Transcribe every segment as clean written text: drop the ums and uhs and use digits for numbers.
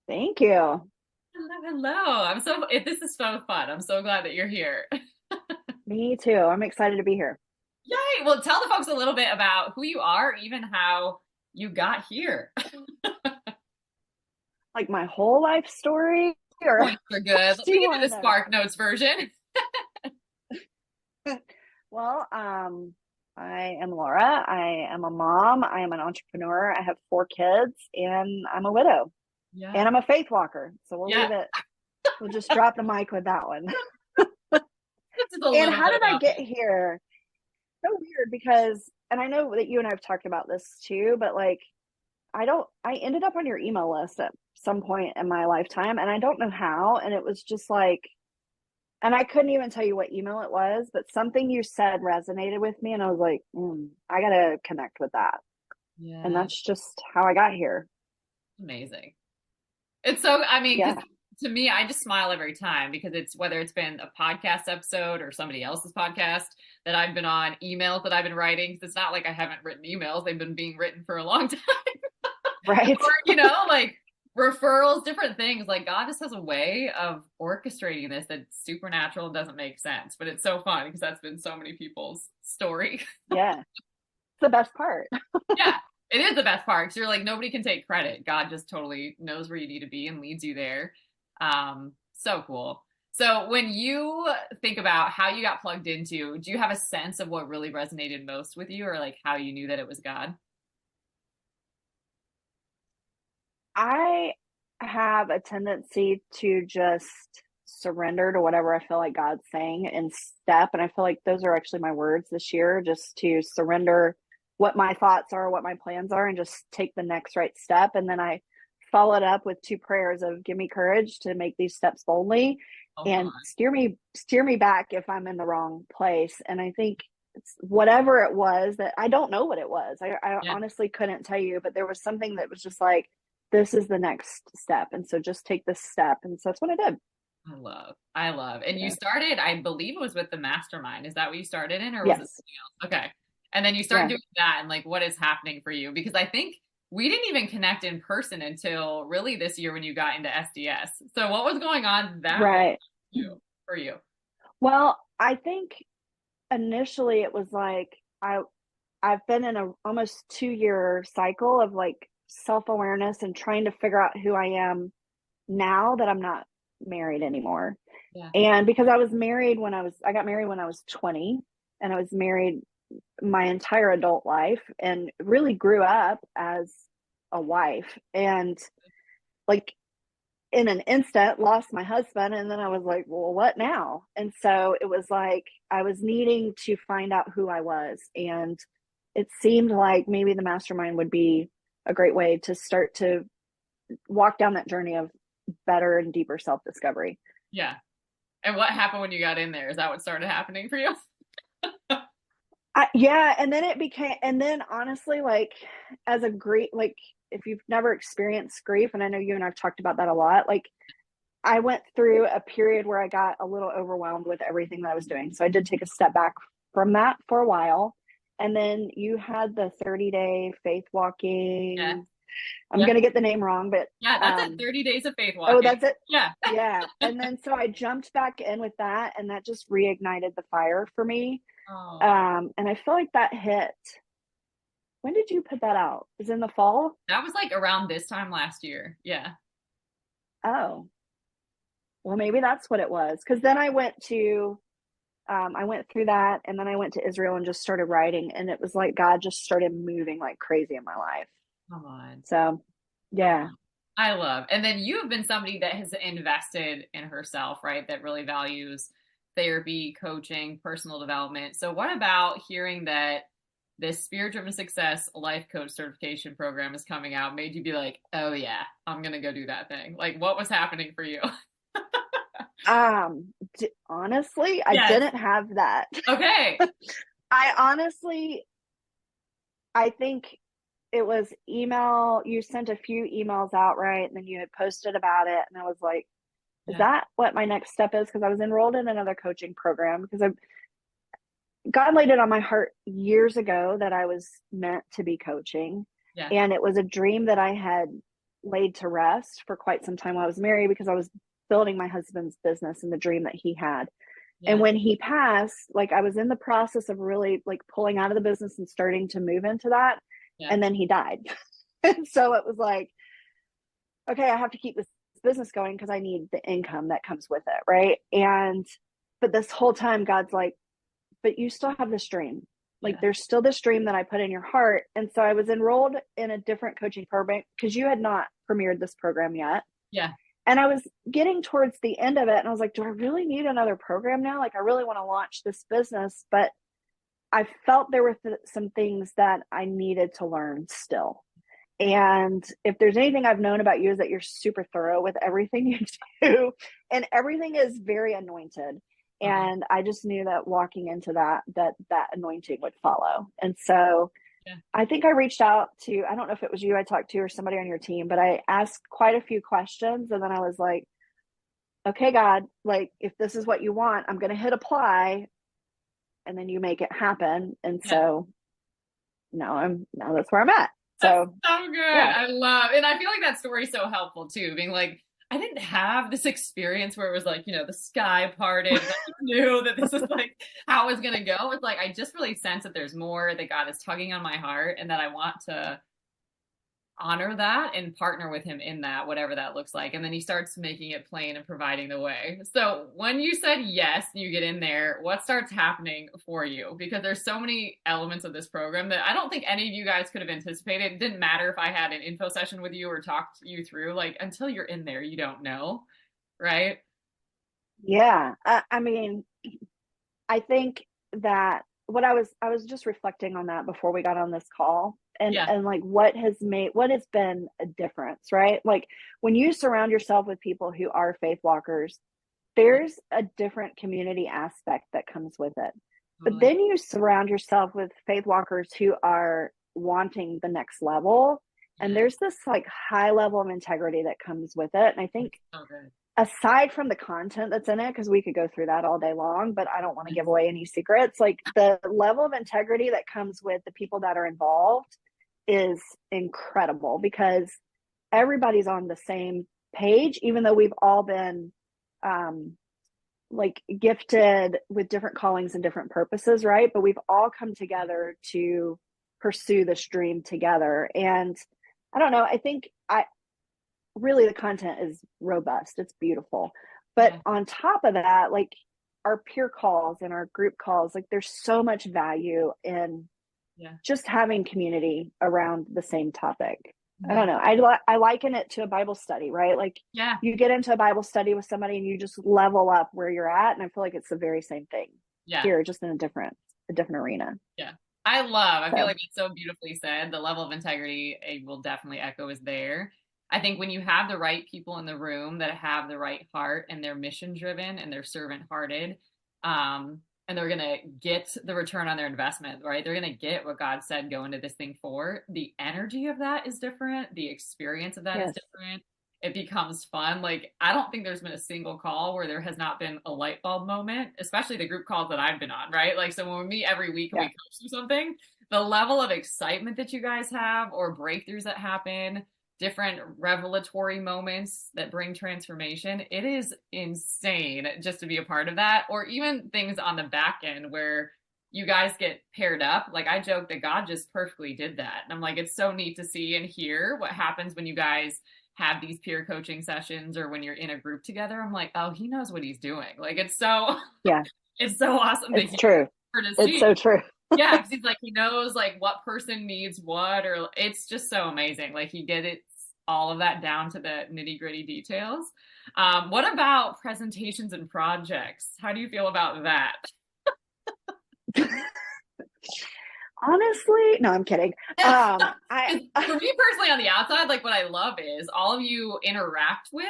Thank you. Hello, hello. This is so fun. I'm so glad that you're here. Me too. I'm excited to be here. Yay. Well, tell the folks a little bit about who you are, even how you got here. Like my whole life story, or Points are good. do We you can do want the to Spark Notes version. know? Well, I am Laura. I am a mom. I am an entrepreneur. I have 4 kids, and I'm a widow. And Yeah. I'm a faith walker. So we'll Yeah. leave it. We'll just drop the mic with that one. This is a And little how bit did I about get me. here? So weird because, and I know that you and I have talked about this too, but like I ended up on your email list at some point in my lifetime, and I don't know how. And it was just like, and I couldn't even tell you what email it was, but something you said resonated with me. And I was like, I got to connect with that. And Yeah. that's just how I got here. Amazing. It's so, I mean, because Yeah. to me, I just smile every time because it's whether it's been a podcast episode or somebody else's podcast that I've been on, emails that I've been writing. 'Cause it's not like I haven't written emails, they've been being written for a long time. Right. Or, like referrals, different things. Like God just has a way of orchestrating this that's supernatural and doesn't make sense. But it's so fun because that's been so many people's story. Yeah. It's the best part. Yeah, it is the best part because you're like, nobody can take credit. God just totally knows where you need to be and leads you there. So cool. So when you think about how you got plugged into, do you have a sense of what really resonated most with you or like how you knew that it was God? I have a tendency to just surrender to whatever I feel like God's saying and step. And I feel like those are actually my words this year, just to surrender what my thoughts are, what my plans are, and just take the next right step. And then I followed up with 2 prayers of give me courage to make these steps boldly Oh, come and on. steer me back if I'm in the wrong place. And I think it's whatever it was that I don't know what it was. I Yeah. honestly couldn't tell you, but there was something that was just like, this is the next step. And so just take this step. And so that's what I did. I love. I love. And you Yeah. started, I believe it was with the mastermind. Is that what you started in or was it Yes. something else? Okay. And then you start Yeah. doing that and like what is happening for you? Because I think we didn't even connect in person until really this year when you got into SDS. So what was going on that way Right. for you? Well, I think initially it was like I've been in a almost 2 year cycle of like self-awareness and trying to figure out who I am now that I'm not married anymore. Yeah. And because I got married when I was 20, and I was married my entire adult life and really grew up as a wife, and like in an instant lost my husband. And then I was like, well, what now? And so it was like I was needing to find out who I was, and it seemed like maybe the mastermind would be a great way to start to walk down that journey of better and deeper self discovery. Yeah. And what happened when you got in there? Is that what started happening for you? Yeah, and then it became, and then honestly, like as a grief, like if you've never experienced grief, and I know you and I've talked about that a lot, like I went through a period where I got a little overwhelmed with everything that I was doing. So I did take a step back from that for a while. And then you had the 30-day faith Yeah. walking. I'm Yeah. going to get the name wrong, but Yeah. That's it. 30 days of faith oh, walking. that's it. Yeah. Yeah. And then so I jumped back in with that, and that just reignited the fire for me. Oh, And I feel like that hit. When did you put that out? Is it in the fall? that was like around this time last year. Yeah. Oh, well, maybe that's what it was. Because then I went through that, and then I went to Israel and just started writing, and it was like God just started moving like crazy in my life. Come on. So, Come yeah. on. I love. And then you have been somebody that has invested in herself, right? That really values therapy, coaching, personal development. So what about hearing that this spirit driven success life coach certification program is coming out made you be like, oh yeah, I'm gonna go do that thing? Like what was happening for you? Honestly, I Yes. didn't have that. Okay. I honestly, I think it was email. You sent a few emails out, right? And then you had posted about it, and I was like, is Yeah. that what my next step is? Because I was enrolled in another coaching program because God laid it on my heart years ago that I was meant to be coaching. Yeah. And it was a dream that I had laid to rest for quite some time while I was married, because I was building my husband's business and the dream that he had. And Yeah. when he passed, like I was in the process of really like pulling out of the business and starting to move into that. Yeah. And then he died. And so it was like, okay, I have to keep this business going because I need the income that comes with it. Right. And, but this whole time, God's like, but you still have this dream. Like Yeah. there's still this dream that I put in your heart. And so I was enrolled in a different coaching program because you had not premiered this program yet. Yeah. And I was getting towards the end of it. And I was like, do I really need another program now? Like, I really want to launch this business. But I felt there were some things that I needed to learn still. And if there's anything I've known about you is that you're super thorough with everything you do, and everything is very anointed. Uh-huh. And I just knew that walking into that anointing would follow. And so Yeah. I think I reached out to, I don't know if it was you I talked to or somebody on your team, but I asked quite a few questions. And then I was like, okay, God, like if this is what you want, I'm going to hit apply, and then you make it happen. And Yeah. so now that's where I'm at. That's So so good. yeah. I love, and I feel like that story's so helpful too, being like, I didn't have this experience where it was like, the sky parted, and I knew that this is like how it was going to go. It's like, I just really sense that there's more, that God is tugging on my heart, and that I want to honor that and partner with him in that, whatever that looks like. And then he starts making it plain and providing the way. So when you said yes and you get in there, what starts happening for you? Because there's so many elements of this program that I don't think any of you guys could have anticipated. It didn't matter if I had an info session with you or talked you through, like, until you're in there, you don't know. Right. Yeah. I mean, I think that I was just reflecting on that before we got on this call, Yeah. and like what has been a difference, right? Like when you surround yourself with people who are faith walkers, there's a different community aspect that comes with it. But Totally. then you surround yourself with faith walkers who are wanting the next level, and Yeah. there's this like high level of integrity that comes with it. And I think So good. aside from the content that's in it, because we could go through that all day long, but I don't want to Yes. give away any secrets, like the level of integrity that comes with the people that are involved is incredible, because everybody's on the same page, even though we've all been like gifted with different callings and different purposes, right? But we've all come together to pursue this dream together. And I don't know, I think I really the content is robust. It's beautiful. But Yeah. on top of that, like our peer calls and our group calls, like there's so much value in Yeah. just having community around the same topic. I Yeah. don't know. I liken it to a Bible study, right? Like Yeah. you get into a Bible study with somebody and you just level up where you're at. And I feel like it's the very same thing Yeah. here, just in a different arena. Yeah. I feel So like it's so beautifully said. The level of integrity, I will definitely echo, is there. I think when you have the right people in the room that have the right heart and they're mission driven and they're servant hearted, and they're going to get the return on their investment, right? They're going to get what God said go into this thing for. The energy of that is different. The experience of that is yes. different. It becomes fun. Like, I don't think there's been a single call where there has not been a light bulb moment, especially the group calls that I've been on, right? Like, so when we meet every week and we Yeah. coach through something, the level of excitement that you guys have, or breakthroughs that happen, different revelatory moments that bring transformation, it is insane just to be a part of that. Or even things on the back end where you guys get paired up. Like, I joke that God just perfectly did that. And I'm like, it's so neat to see and hear what happens when you guys have these peer coaching sessions, or when you're in a group together. I'm like, oh, he knows what he's doing. Like, it's so Yeah. it's so awesome to It's hear true. or to It's see. so true. Yeah, because he's like, he knows like what person needs what, or it's just so amazing. Like, he gets it all of that down to the nitty gritty details. What about presentations and projects? How do you feel about that? Honestly, no, I'm kidding. I For me personally, on the outside, like, what I love is all of you interact with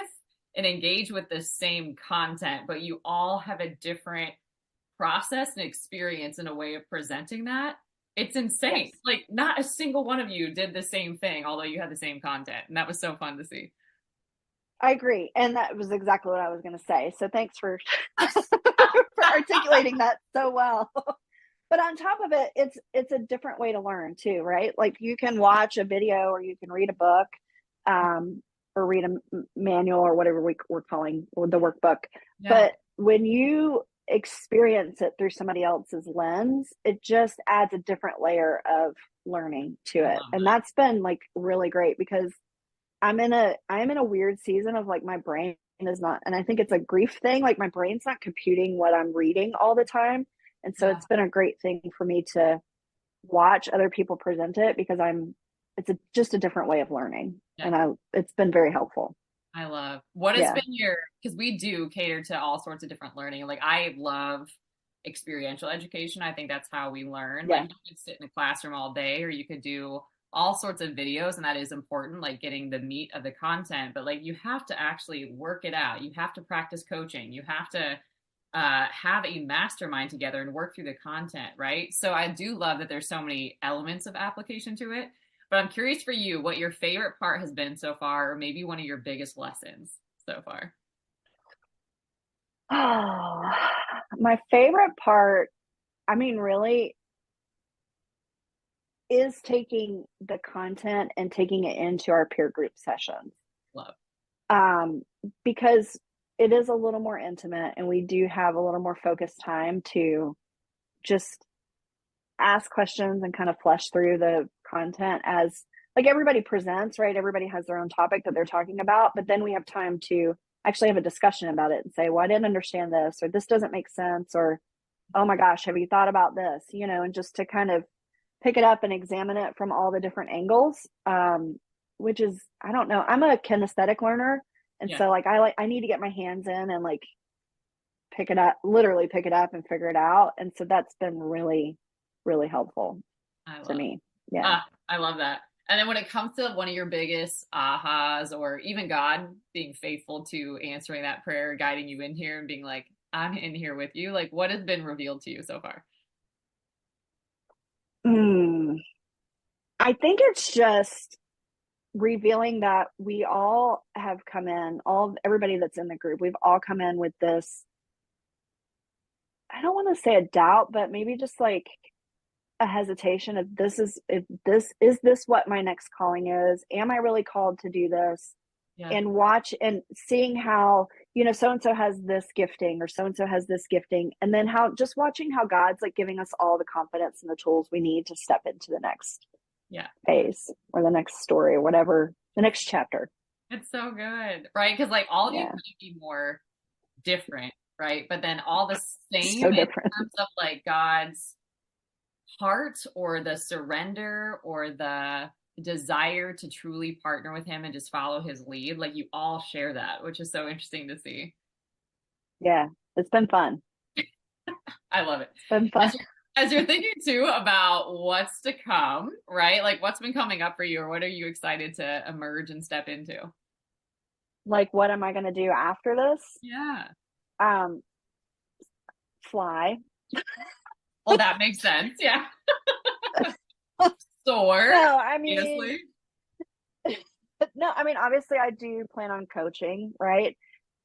and engage with the same content, but you all have a different process and experience and a way of presenting that. It's insane. yes, Like, not a single one of you did the same thing, although you had the same content. And that was so fun to see. I agree, and that was exactly what I was going to say. So thanks for for articulating that so well. But on top of it, it's a different way to learn too, right? Like you can watch a video or you can read a book, or read a manual or whatever we're calling the workbook. Yeah. But when you experience it through somebody else's lens, it just adds a different layer of learning to I it. love And that's been like really great because I'm in a weird season of like my brain is not, and I think it's a grief thing. Like my brain's not computing what I'm reading all the time. And so that. it's been a great thing for me to watch other people present it because just a different way of learning. Yeah. And it's been very helpful. I love. What has Yeah. been your, because we do cater to all sorts of different learning. Like I love experiential education. I think that's how we learn. Like Yeah. you could sit in a classroom all day or you could do all sorts of videos and that is important, like getting the meat of the content, but like you have to actually work it out. You have to practice coaching. You have to have a mastermind together and work through the content, right? So I do love that there's so many elements of application to it. But I'm curious for you what your favorite part has been so far, or maybe one of your biggest lessons so far. Oh, my favorite part, I mean, really is taking the content and taking it into our peer group sessions. Love. Um, because it is a little more intimate and we do have a little more focused time to just ask questions and kind of flesh through the content as like everybody presents, right? Everybody has their own topic that they're talking about, but then we have time to actually have a discussion about it and say, well, I didn't understand this, or this doesn't make sense, or oh my gosh, have you thought about this? And just to kind of pick it up and examine it from all the different angles. Which is, I don't know, I'm a kinesthetic learner. And Yeah, so like I need to get my hands in and like pick it up, literally pick it up and figure it out. And so that's been really, really helpful I to love. me. Yeah. I love that. And then when it comes to one of your biggest ahas, or even God being faithful to answering that prayer, guiding you in here and being like, I'm in here with you, like what has been revealed to you so far? Mm, I think it's just revealing that we all have come in, everybody that's in the group, we've all come in with this, I don't want to say a doubt, but maybe just like a hesitation of is this what my next calling is? Am I really called to do this? Yeah. And watch and seeing how, so and so has this gifting or so and so has this gifting. And then how just watching how God's like giving us all the confidence and the tools we need to step into the next Yeah. phase or the next story or whatever, the next chapter. It's so good, right? Because like all of you Yeah. could be more different, right? But then all the same So in different. terms of like God's heart or the surrender or the desire to truly partner with him and just follow his lead. Like you all share that, which is so interesting to see. Yeah. It's been fun. I love it. It's been fun. As you're thinking too about what's to come, right? Like what's been coming up for you, or what are you excited to emerge and step into? Like, what am I going to do after this? Yeah. Um, Fly. Well, that makes sense. Yeah. Soar, No, I mean, obviously. no, I mean, obviously I do plan on coaching, right?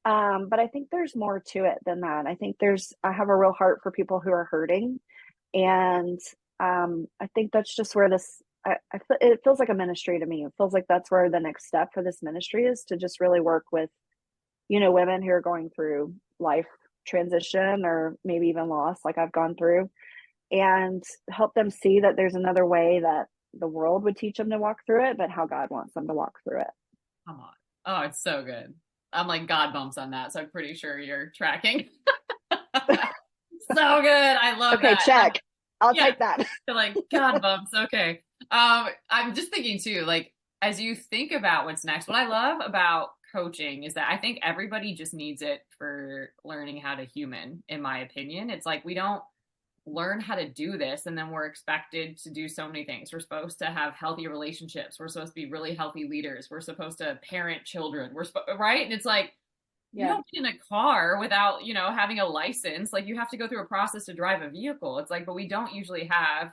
But I think there's more to it than that. I have a real heart for people who are hurting. And I think that's just where it feels like a ministry to me. It feels like that's where the next step for this ministry is to just really work with, women who are going through life transition or maybe even loss, like I've gone through, and help them see that there's another way that the world would teach them to walk through it, but how God wants them to walk through it. Come on. Oh, it's so good. I'm like God bumps on that, so I'm pretty sure you're tracking. So good. I love Okay, that. And check. I'll yeah, take that. so like God bumps. Okay. I'm just thinking too, like as you think about what's next, what I love about coaching is that I think everybody just needs it for learning how to human, in my opinion. It's like we don't learn how to do this and then we're expected to do so many things. We're supposed to have healthy relationships. We're supposed to be really healthy leaders. We're supposed to parent children. Right? And it's like you Yeah. don't get in a car without, having a license. Like you have to go through a process to drive a vehicle. It's like, but we don't usually have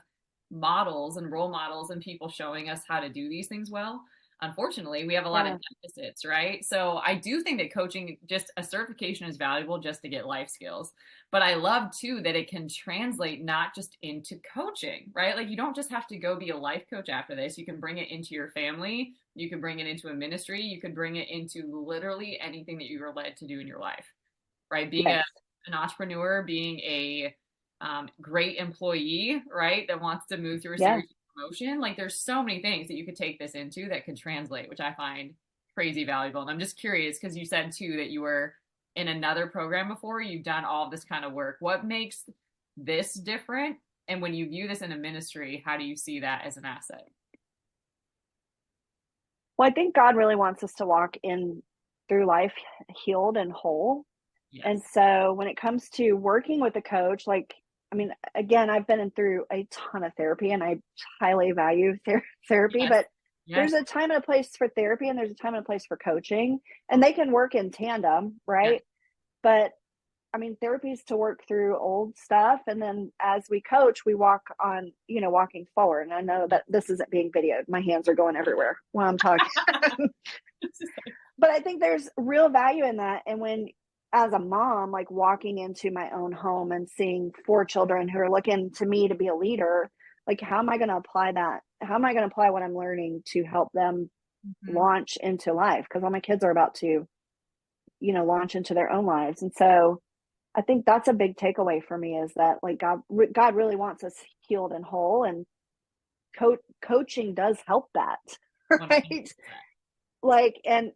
models and role models and people showing us how to do these things well. unfortunately, we have a lot of Yeah. deficits, right? So I do think that coaching, just a certification is valuable just to get life skills. But I love too that it can translate not just into coaching, right? Like you don't just have to go be a life coach after this. You can bring it into your family. You can bring it into a ministry. You could bring it into literally anything that you were led to do in your life, right? Being Yes. an entrepreneur, being a great employee, right? That wants to move through a Yeah. series of promotion. Like there's so many things that you could take this into that could translate, which I find crazy valuable. And I'm just curious because you said too that you were in another program before, you've done all this kind of work. What makes this different? And when you view this in a ministry, how do you see that as an asset? Well, I think God really wants us to walk in through life healed and whole. And Yes. so when it comes to working with a coach, like, I mean, again, I've been through a ton of therapy and I highly value therapy, Yes. but Yes. there's a time and a place for therapy and there's a time and a place for coaching, and they can work in tandem, Yes. right? But I mean, therapy is to work through old stuff. And then as we coach, we walk on, walking forward. And I know that this isn't being videoed. My hands are going everywhere when I'm talking. But I think there's real value in that. And when, as a mom, like walking into my own home and seeing four children who are looking to me to be a leader, like, how am I going to apply that? How am I going to apply what I'm learning to help them Mhm. launch into life? Because all my kids are about to, launch into their own lives. And so I think that's a big takeaway for me is that like God really wants us healed and whole, and coaching does help that, right? 100%. Like, and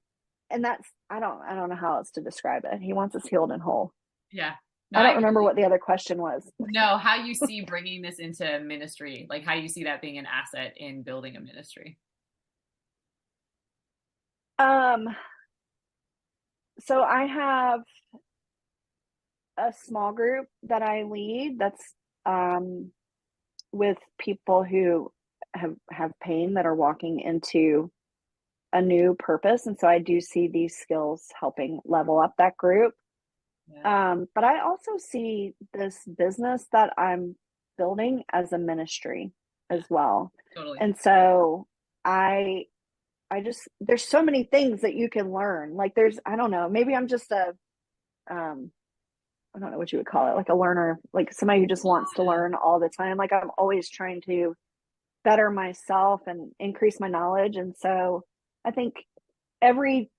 that's I don't know how else to describe it. He wants us healed and whole. Yeah. No, I I don't remember agree. what the other question was. No, how you see bringing this into ministry, like how you see that being an asset in building a ministry. Um, so I have a small group that I lead that's um with people who have pain that are walking into a new purpose. And so I do see these skills helping level up that group. Yeah, But I also see this business that I'm building as a ministry yeah, as well. totally. And so I I just there's so many things that you can learn. Like I don't know, maybe I'm just a um I don't know what you would call it, like a learner, like somebody who just wants to Yeah. learn all the time. Like I'm always trying to better myself and increase my knowledge. And so I think every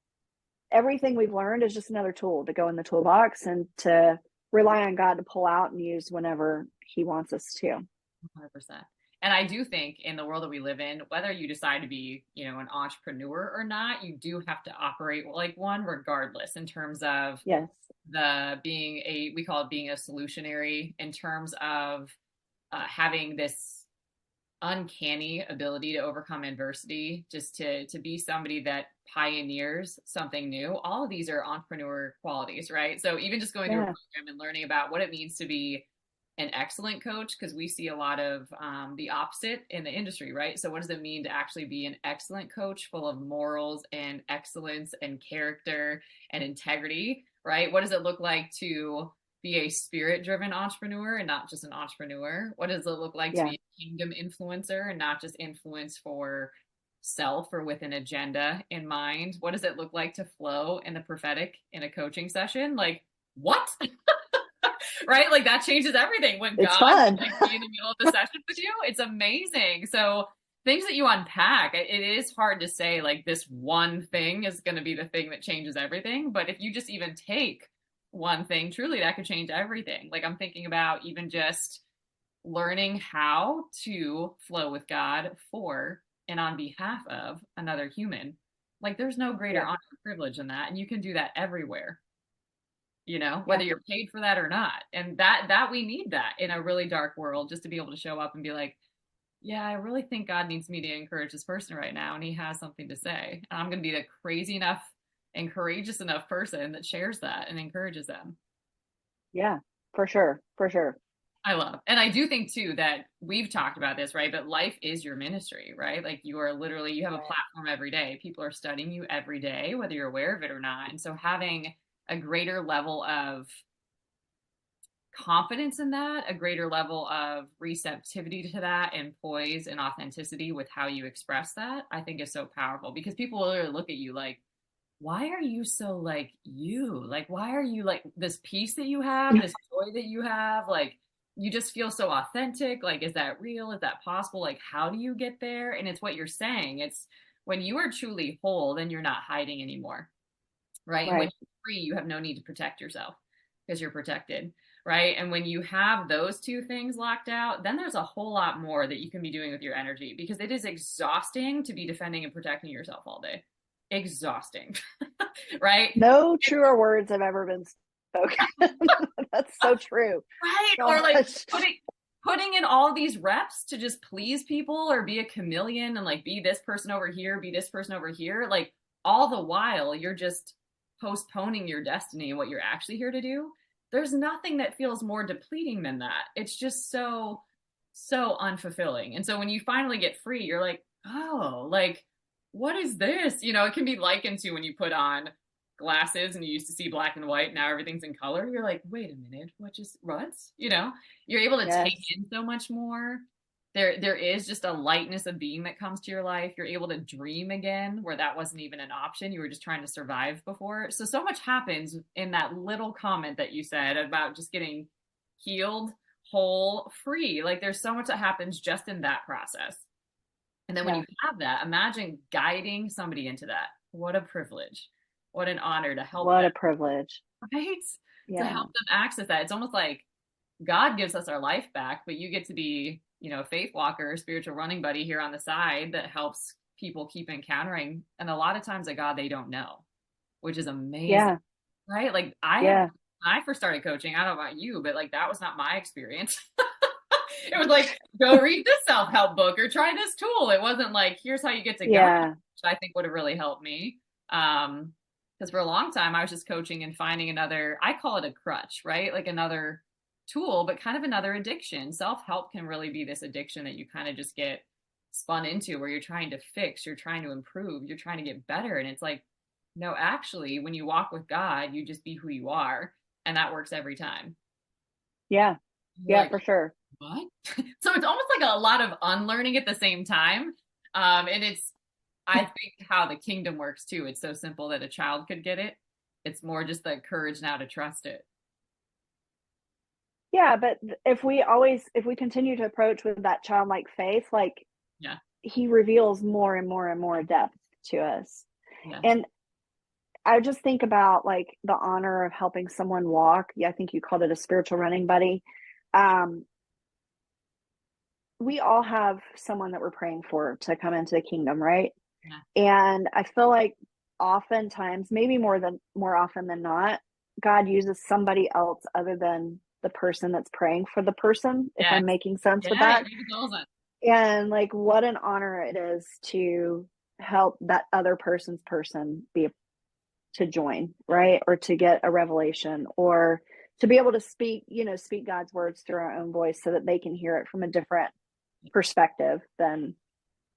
everything we've learned is just another tool to go in the toolbox and to rely on God to pull out and use whenever He wants us to. 100%. And I do think in the world that we live in, whether you decide to be, an entrepreneur or not, you do have to operate like one regardless in terms of Yes. we call it being a solutionary in terms of having this uncanny ability to overcome adversity, just to be somebody that pioneers something new. All of these are entrepreneur qualities, right? So even just going through a Yeah. program and learning about what it means to be an excellent coach, because we see a lot of the opposite in the industry, right? So what does it mean to actually be an excellent coach full of morals and excellence and character and integrity, right? What does it look like to be a spirit driven entrepreneur and not just an entrepreneur? What does it look like to Yeah. be a kingdom influencer and not just influence for self or with an agenda in mind? What does it look like to flow in the prophetic in a coaching session? Like, what? Right? Like that changes everything when It's God can fun. like be in the middle of the session with you. It's amazing. So things that you unpack, it is hard to say like this one thing is going to be the thing that changes everything. But if you just even take one thing, truly that could change everything. Like I'm thinking about even just learning how to flow with God for and on behalf of another human. Like there's no greater Yeah. honor and privilege than that. And you can do that everywhere, whether Yeah. you're paid for that or not. And that we need that in a really dark world, just to be able to show up and be like, yeah, I really think God needs me to encourage this person right now and he has something to say. And I'm going to be the crazy enough and courageous enough person that shares that and encourages them. Yeah. For sure. For sure. I love. And I do think too that we've talked about this, right? But life is your ministry, right? Like you have a Right. platform every day. People are studying you every day, whether you're aware of it or not. And so having a greater level of confidence in that, a greater level of receptivity to that, and poise and authenticity with how you express that, I think is so powerful because people will literally look at you like, why are you so like you? Like, why are you like this peace that you have, this joy that you have? Like, you just feel so authentic. Like, is that real? Is that possible? Like, how do you get there? And it's what you're saying. It's when you are truly whole, then you're not hiding anymore, right? And when Right. you're free, you have no need to protect yourself because you're protected, right? And when you have those two things locked out, then there's a whole lot more that you can be doing with your energy because it is exhausting to be defending and protecting yourself all day. Exhausting, right? No truer words have ever been spoken. That's so true. Right. Or like Gosh. putting in all these reps to just please people or be a chameleon and like be this person over here, be this person over here. Like all the while you're just postponing your destiny and what you're actually here to do. There's nothing that feels more depleting than that. It's just so unfulfilling. And so when you finally get free, you're like, oh, like, what is this? You know, it can be likened to when you put on glasses and you used to see black and white. Now everything's in color. You're like, wait a minute, what? You know, you're able to take Yes. in so much more. There is just a lightness of being that comes to your life. You're able to dream again where that wasn't even an option. You were just trying to survive before. So much happens in that little comment that you said about just getting healed, whole, free. Like there's so much that happens just in that process. And then when Yeah. you have that, imagine guiding somebody into that. What a privilege. What an honor to help What them, a privilege. right? To Yeah. help them access that. It's almost like God gives us our life back, but you get to be, you know, a faith walker, spiritual running buddy here on the side that helps people keep encountering. And a lot of times a God they don't know, which is amazing, Yeah. right? Like Yeah. when I first started coaching, I don't know about you, but like that was not my experience. It was like, go read this self-help book or try this tool. It wasn't like, here's how you get to God, Yeah. which I think would have really helped me. Because for a long time I was just coaching and finding another, I call it a crutch, right? Like another tool, but kind of another addiction. Self-help can really be this addiction that you kind of just get spun into where you're trying to fix, you're trying to improve, you're trying to get better. And it's like, no, actually, when you walk with God, you just be who you are. And that works every time. Yeah. You're Yeah, like, for sure. what? So it's almost like a lot of unlearning at the same time. And it's, I think, how the kingdom works too. It's so simple that a child could get it. It's more just the courage now to trust it. Yeah, but if we continue to approach with that childlike faith, like Yeah. he reveals more and more and more depth to us. Yes. And I just think about like the honor of helping someone walk. Yeah, I think you called it a spiritual running buddy. Um, we all have someone that we're praying for to come into the kingdom, right? Yeah. And I feel like oftentimes, maybe more often than not, God uses somebody else other than the person that's praying for the person, if Yes. I'm making sense with Yeah. It that. makes total sense. And like what an honor it is to help that other person's person be to join, right? Or to get a revelation or to be able to speak, speak God's words through our own voice so that they can hear it from a different perspective than,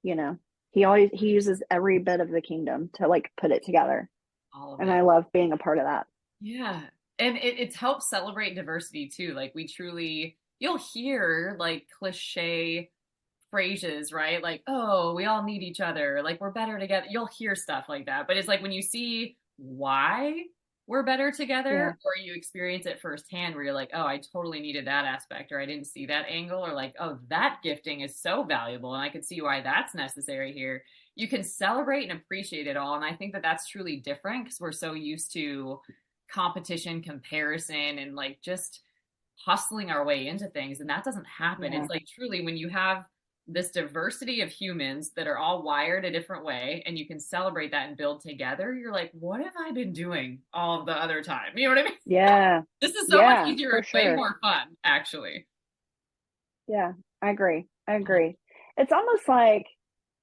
you know, he uses every bit of the kingdom to like put it together. All of And it. I love being a part of that. Yeah. And it's helped celebrate diversity too. Like we truly, you'll hear like cliche phrases, right? Like, oh, we all need each other. Like we're better together. You'll hear stuff like that. But it's like when you see why we're better Yeah. together, or you experience it firsthand where you're like, oh, I totally needed that aspect, or I didn't see that angle, or like, oh, that gifting is so valuable and I could see why that's necessary here. You can celebrate and appreciate it all. And I think that that's truly different because we're so used to competition, comparison, and like just hustling our way into things. And that doesn't happen. Yeah. It's like truly when you have this diversity of humans that are all wired a different way and you can celebrate that and build together, you're like, what have I been doing all of the other time? You know what I mean? Yeah. This is so much Yeah, easier for and way sure. more fun, actually. Yeah, I agree. I agree. It's almost like,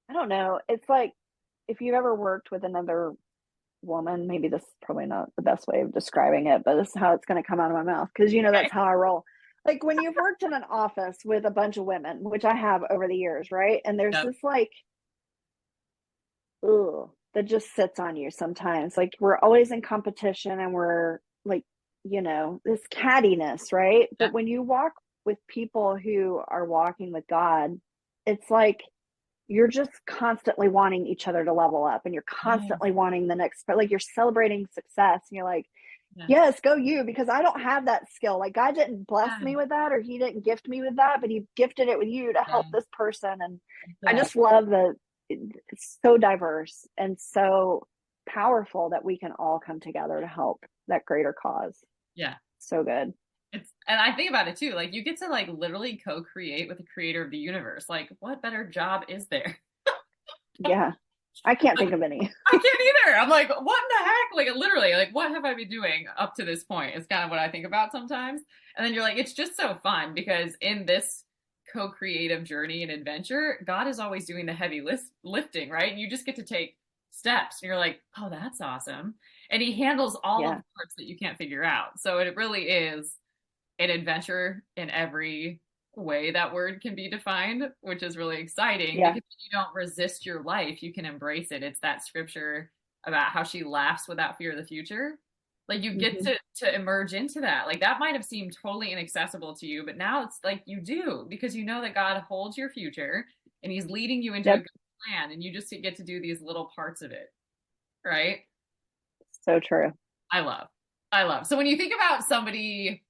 I don't know, it's like if you've ever worked with another woman, maybe this is probably not the best way of describing it, but this is how it's going to come out of my mouth because Okay. that's how I roll. Like when you've worked in an office with a bunch of women, which I have over the years, right? And there's Yep. this like, ugh, that just sits on you sometimes. Like we're always in competition and we're like this cattiness, right? Yeah. But when you walk with people who are walking with God, it's like you're just constantly wanting each other to level up, and you're Yes. constantly wanting the next, like you're celebrating success, and you're like, Yes. yes, go you, because I don't have that skill. Like God didn't bless Yeah. me with that, or he didn't gift me with that, but he gifted it with you to Yeah. help this person. And I That's it. just love that it's so diverse and so powerful that we can all come together to help that greater cause. Yeah. So good. And I think about it too. Like you get to like literally co-create with the creator of the universe. Like what better job is there? Yeah. I can't think of any. I can't either. I'm like, what in the heck? Like literally, like what have I been doing up to this point? It's kind of what I think about sometimes. And then you're like, it's just so fun because in this co-creative journey and adventure, God is always doing the heavy lifting, right? And you just get to take steps. And you're like, oh, that's awesome. And he handles all of Yeah. the parts that you can't figure out. So it really is an adventure in every way that word can be defined, which is really exciting Yeah. because you don't resist your life, you can embrace it. It's that scripture about how she laughs without fear of the future. Like you get Mm-hmm. to emerge into that. Like that might have seemed totally inaccessible to you, but now it's like you do because you know that God holds your future and he's leading you into a Yep. good plan and you just get to do these little parts of it, right? So true. I love. I love. So when you think about somebody,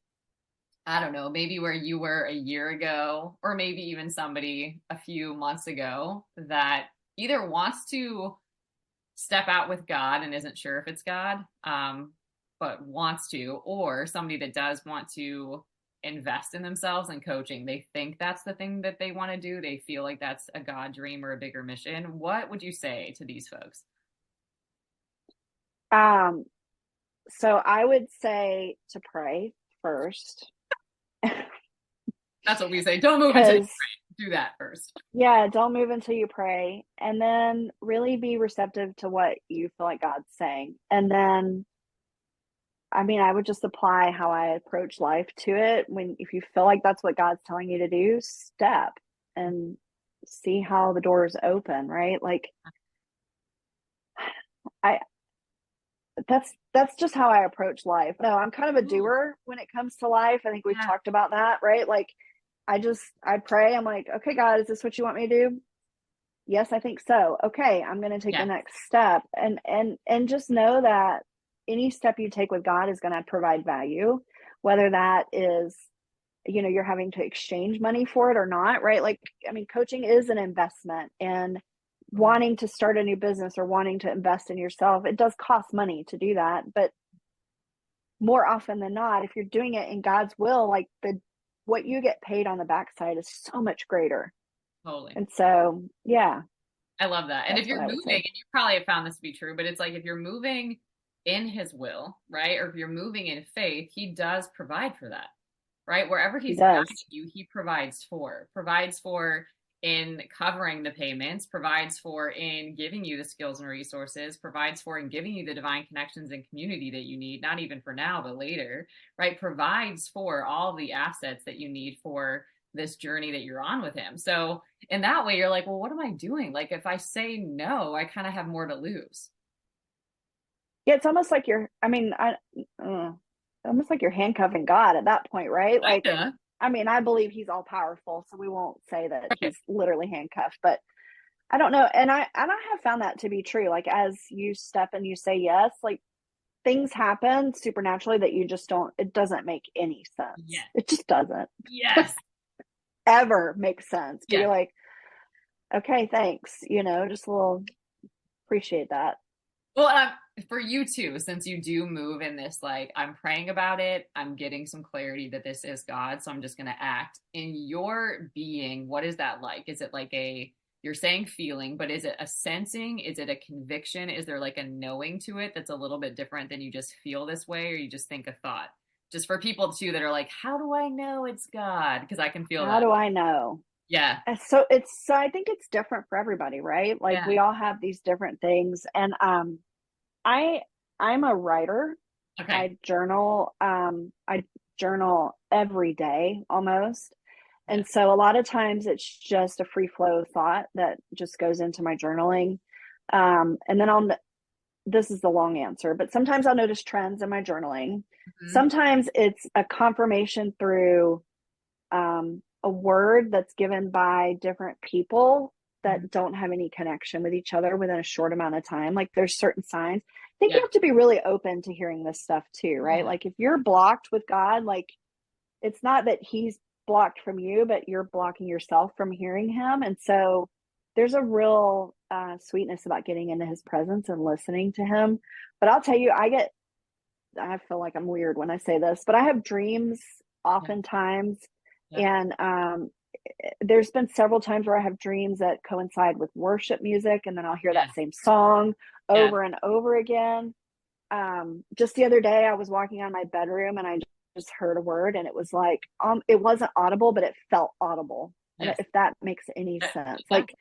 I don't know, maybe where you were a year ago, or maybe even somebody a few months ago that either wants to step out with God and isn't sure if it's God, but wants to, or somebody that does want to invest in themselves and coaching. They think that's the thing that they want to do. They feel like that's a God dream or a bigger mission. What would you say to these folks? Um, so I would say to pray first. That's what we say. Don't move until you Because pray. Do that first. yeah, don't move until you pray, and then really be receptive to what you feel like God's saying. And then I mean, I would just apply how I approach life to it. When if you feel like that's what God's telling you to do, step and see how the doors open, right? Like I that's just how I approach life. No, I'm kind of a Ooh, doer when it comes to life. I think we've yeah. talked about that, right? Like I pray, I'm like, okay, God, is this what you want me to do? Yes, I think so. Okay, I'm going to take the Yeah. next step, and just know that any step you take with God is going to provide value, whether that is, you're having to exchange money for it or not, right? Like, I mean, coaching is an investment, and wanting to start a new business or wanting to invest in yourself, it does cost money to do that, but more often than not, if you're doing it in God's will, like the what you get paid on the backside is so much greater. Totally. And so, yeah, I love that. And if that's you're what I would moving, say. and you probably have found this to be true, but it's like if you're moving in his will, right? Or if you're moving in faith, he does provide for that, right? Wherever He he's guiding does. you, he provides for in covering the payments, provides for in giving you the skills and resources, provides for in giving you the divine connections and community that you need, not even for now, but later, right? Provides for all the assets that you need for this journey that you're on with him. So in that way, you're like, well, what am I doing? Like, if I say no, I kind of have more to lose. Yeah, it's almost like I mean, almost like you're handcuffing God at that point, right? Like, Kinda. I mean, I believe he's all powerful, so we won't say that he's literally handcuffed, but I don't know. And I have found that to be true. Like as you step and you say yes, like things happen supernaturally that you just don't, it doesn't make any sense. Yes. It just doesn't Yes. ever make sense. But Yes. you're like, okay, thanks, just a little appreciate that. Well, for you too, since you do move in this, like, I'm praying about it, I'm getting some clarity that this is God, so I'm just going to act. In your being, what is that like? Is it like you're saying feeling, but is it a sensing? Is it a conviction? Is there like a knowing to it that's a little bit different than you just feel this way or you just think a thought? Just for people too that are like, how do I know it's God? Because I can feel How that. do I know? Yeah. So I think it's different for everybody, right? Like Yeah. we all have these different things. And I I'm a writer. Okay. I journal every day almost. Yeah. And so a lot of times it's just a free flow thought that just goes into my journaling. And then this is the long answer, but sometimes I'll notice trends in my journaling. Mhm. Sometimes it's a confirmation through a word that's given by different people Mhm. that don't have any connection with each other within a short amount of time. Like there's certain signs. I think you Yeah. have to be really open to hearing this stuff too, right? Yeah. Like if you're blocked with God, like it's not that he's blocked from you, but you're blocking yourself from hearing him. And so there's a real sweetness about getting into his presence and listening to him. But I'll tell you, I feel like I'm weird when I say this, but I have dreams Yeah. oftentimes. Yeah. And there's been several times where I have dreams that coincide with worship music, and then I'll hear Yeah. that same song Yeah. over and over again. Just the other day, I was walking on my bedroom and I just heard a word, and it was like, it wasn't audible, but it felt audible. And Yes. if that makes any Yeah. sense, Yeah. like,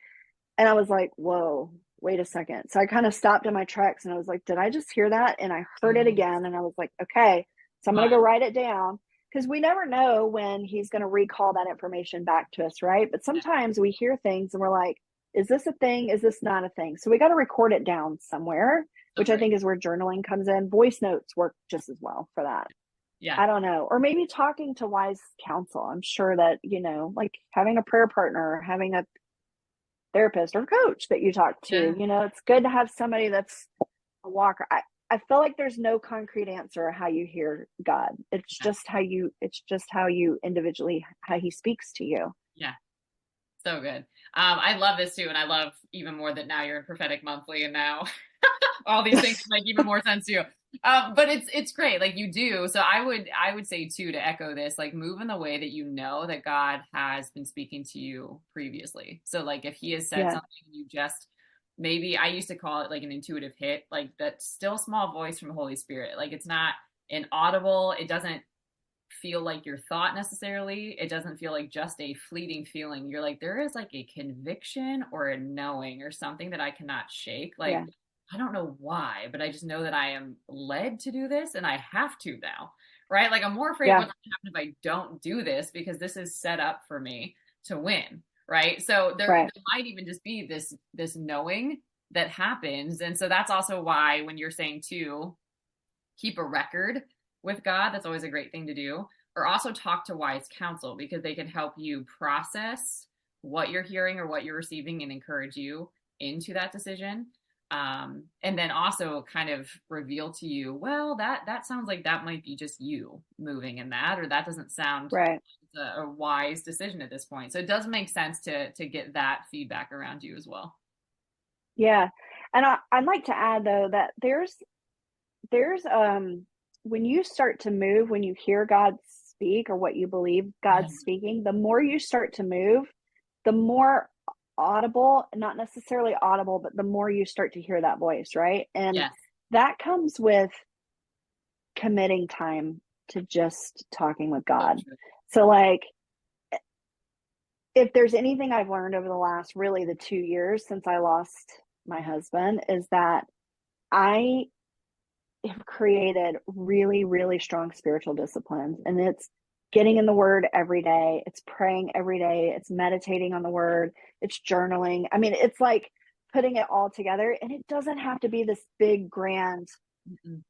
and I was like, whoa, wait a second. So I kind of stopped in my tracks and I was like, did I just hear that? And I heard it Yes. again. And I was like, okay, so I'm going to go Fun. write it down because we never know when he's going to recall that information back to us, right? But Yeah. sometimes we hear things and we're like, is this a thing? Is this not a thing? So we got to record it down somewhere, So which I great. think is where journaling comes in. Voice notes work just as well for that. Yeah. I don't know. Or maybe talking to wise counsel. I'm sure that, like having a prayer partner, having a therapist or coach that you talk to. Yeah. It's good to have somebody that's a walker. I feel like there's no concrete answer how you hear God. Yeah. It's just how you individually, how he speaks to you. Yeah. So good. I love this too, and I love even more that now you're in prophetic monthly, and now all these things make even more sense to you. But it's great, like you do. So I would say too, to echo this, like move in the way that you know that God has been speaking to you previously. So like if he has said Yeah. something, you just maybe I used to call it like an intuitive hit, like that still small voice from the Holy Spirit. Like it's not inaudible. It doesn't feel like your thought necessarily. It doesn't feel like just a fleeting feeling. You're like, there is like a conviction or a knowing or something that I cannot shake. Like, Yeah. I don't know why, but I just know that I am led to do this and I have to now. Right. Like, I'm more afraid of Yeah. what's going to happen if I don't do this because this is set up for me to win. Right. So there Right. might even just be this knowing that happens. And so that's also why when you're saying too, keep a record with God. That's always a great thing to do. Or also talk to wise counsel because they can help you process what you're hearing or what you're receiving and encourage you into that decision. And then also kind of reveal to you, well, that sounds like that might be just you moving in that, or that doesn't sound Right. a wise decision at this point. So it does make sense to get that feedback around you as well. Yeah. And I'd like to add though that there's when you start to move, when you hear God speak or what you believe Yeah. God's speaking, the more you start to move, the more audible, not necessarily audible, but the more you start to hear that voice, right? And Yes. that comes with committing time to just talking with So God. true. So like if there's anything I've learned over the last really the 2 years since I lost my husband is that I have created really, really strong spiritual disciplines. And it's getting in the word every day, it's praying every day, it's meditating on the word, it's journaling. I mean, it's like putting it all together. And it doesn't have to be this big, grand, Mm-mm.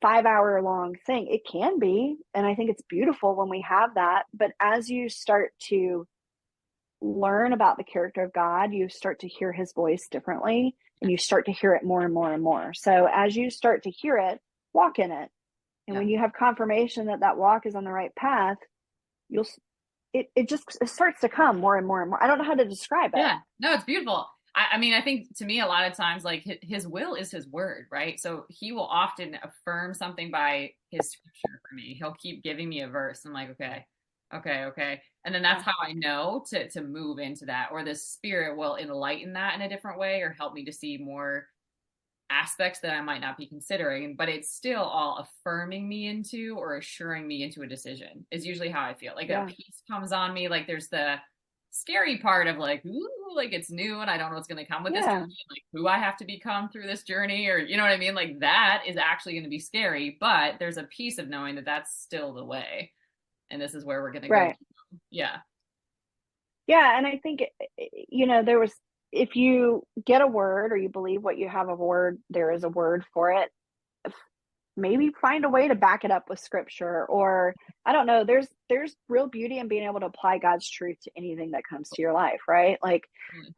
5 hour long thing. It can be. And I think it's beautiful when we have that. But as you start to learn about the character of God, you start to hear his voice differently and you start to hear it more and more and more. So as you start to hear it, walk in it. And Yeah. when you have confirmation that that walk is on the right path, you'll it starts to come more and more and more. I don't know how to describe it. Yeah, no, it's beautiful. I mean, I think to me, a lot of times, like his will is his word, right? So he will often affirm something by his scripture for me. He'll keep giving me a verse. I'm like, okay, okay, okay. And then that's Yeah. how I know to move into that, or the spirit will enlighten that in a different way or help me to see more aspects that I might not be considering, but it's still all affirming me into or assuring me into a decision is usually how I feel. Like a Yeah. peace comes on me. Like there's the scary part of like, ooh, like it's new and I don't know what's going to come with this Yeah. journey, like who I have to become through this journey, or you know what I mean? Like that is actually going to be scary, but there's a piece of knowing that that's still the way. And this is where we're going to go. Right. Yeah. Yeah. And I think, there was, if you get a word or you believe what you have a word, there is a word for it. maybe find a way to back it up with scripture, or I don't know, there's real beauty in being able to apply God's truth to anything that comes to your life, right? Like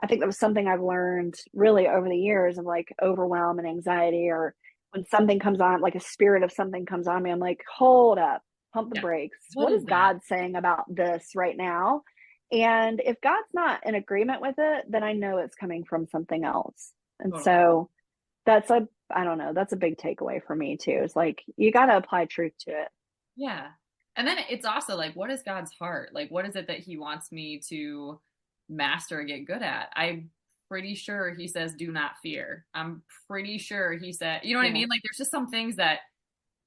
I think that was something I've learned really over the years of like overwhelm and anxiety, or when something comes on, like a spirit of something comes on me, I'm like, hold up, pump the Yeah. brakes. What What is is that? God saying about this right now? And if God's not in agreement with it, then I know it's coming from something else. And Totally. so that's a, I don't know, that's a big takeaway for me too. It's like you got to apply truth to it. Yeah. And then it's also like, what is God's heart? Like, what is it that he wants me to master and get good at? I'm pretty sure he says, do not fear. I'm pretty sure he said, you know what I Yeah. mean? Like, there's just some things that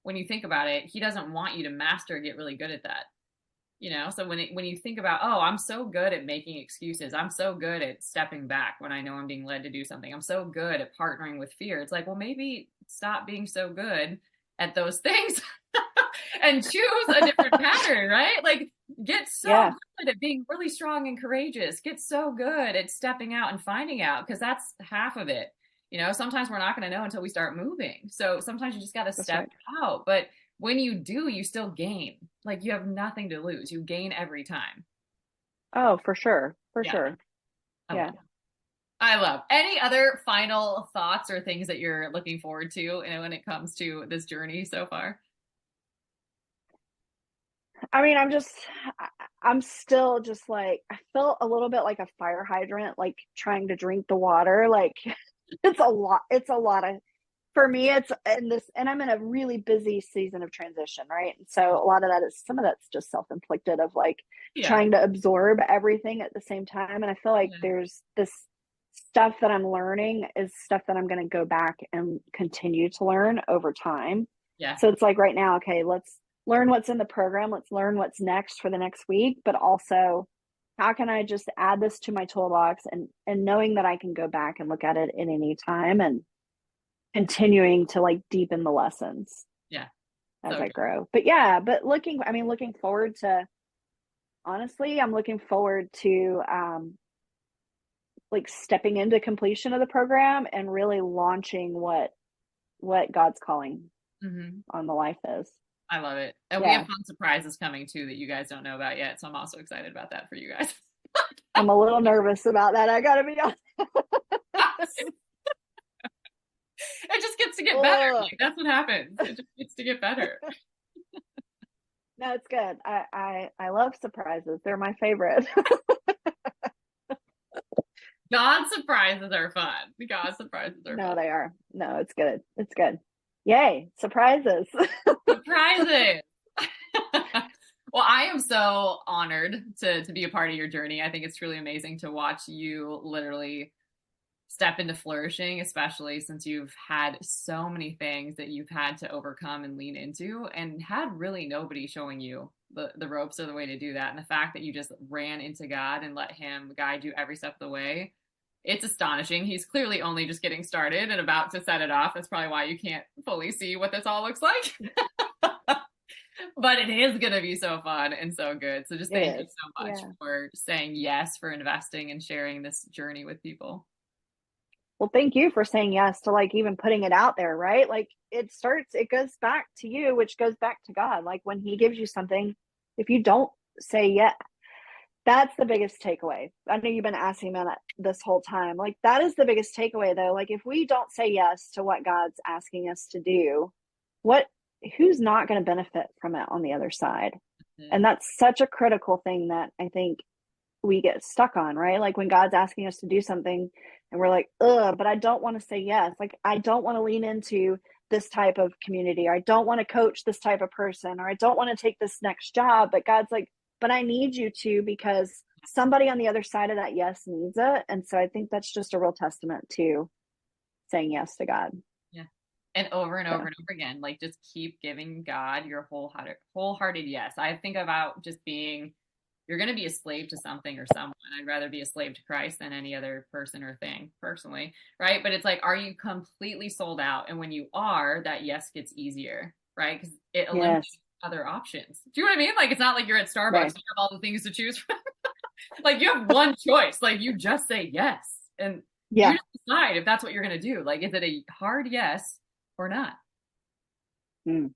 when you think about it, he doesn't want you to master and get really good at that. So when you think about, oh, I'm so good at making excuses, I'm so good at stepping back when I know I'm being led to do something, I'm so good at partnering with fear, it's like, well, maybe stop being so good at those things and choose a different pattern, right? Like, get so Yeah. good at being really strong and courageous, get so good at stepping out and finding out, because that's half of it. Sometimes we're not going to know until we start moving, so sometimes you just got to That's step right. out. But when you do, you still gain. Like, you have nothing to lose. You gain every time. Oh, for sure. For Yeah, sure. I love. Yeah. I love. Any other final thoughts or things that you're looking forward to, when it comes to this journey so far? I mean, I'm still just like, I felt a little bit like a fire hydrant, like trying to drink the water. Like it's a lot of, for me, it's in this, and I'm in a really busy season of transition, right? And so a lot of that is, some of that's just self-inflicted of like Yeah. trying to absorb everything at the same time. And I feel like Yeah. there's this stuff that I'm learning is stuff that I'm going to go back and continue to learn over time. Yeah. So it's like right now, okay, let's learn what's in the program. Let's learn what's next for the next week, but also how can I just add this to my toolbox, and knowing that I can go back and look at it at any time, and continuing to like deepen the lessons Yeah. as So I good. grow. But yeah, but looking forward to, honestly, I'm looking forward to like stepping into completion of the program and really launching what God's calling Hmm. on the life is. I love it. And we have Yeah. fun surprises coming too that you guys don't know about yet. So I'm also excited about that for you guys. I'm a little nervous about that. I gotta be honest. It just gets to get better. Oh, Like, that's what happens. It just gets to get better. no, it's good. I love surprises. They're my favorite. God surprises are fun. God surprises are No, fun. they are. No, it's good. It's good. Yay, surprises. Surprises. Well, I am so honored to be a part of your journey. I think it's truly amazing to watch you literally step into flourishing, especially since you've had so many things that you've had to overcome and lean into, and had really nobody showing you the ropes or the way to do that. And the fact that you just ran into God and let him guide you every step of the way, it's astonishing. He's clearly only just getting started and about to set it off. That's probably why you can't fully see what this all looks like. But it is going to be so fun and so good. So just It thank you is. so much Yeah. for saying yes, for investing and sharing this journey with people. Well, thank you for saying yes to like even putting it out there, right? Like it goes back to you, which goes back to God. Like when he gives you something, if you don't say yes, that's the biggest takeaway. I know you've been asking me that this whole time. Like that is the biggest takeaway though. Like if we don't say yes to what God's asking us to do, what who's not going to benefit from it on the other side? And Mm-hmm. that's such a critical thing that I think we get stuck on, right? Like when God's asking us to do something and we're like, ugh, but I don't want to say yes. Like I don't want to lean into this type of community, or I don't want to coach this type of person, or I don't want to take this next job. But God's like, but I need you to, because somebody on the other side of that yes needs it. And so I think that's just a real testament to saying yes to God. Yeah. And over and So over and over again, like, just keep giving God your wholehearted yes. I think about just being, you're going to be a slave to something or someone. I'd rather be a slave to Christ than any other person or thing personally. Right. But it's like, are you completely sold out? And when you are, that yes gets easier, right? Because it eliminates yes, other options. Do you know what I mean? Like, it's not like you're at Starbucks right. and you have all the things to choose from. Like, you have one choice. Like, you just say yes. And you Yeah. just decide if that's what you're going to do. Like, is it a hard yes or not? Mm.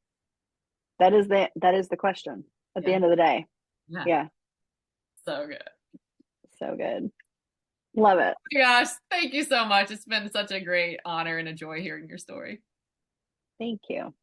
That is the question at the Yeah. end of the day. Yeah. Yeah. So good. So good. Love it. Oh my gosh. Thank you so much. It's been such a great honor and a joy hearing your story. Thank you.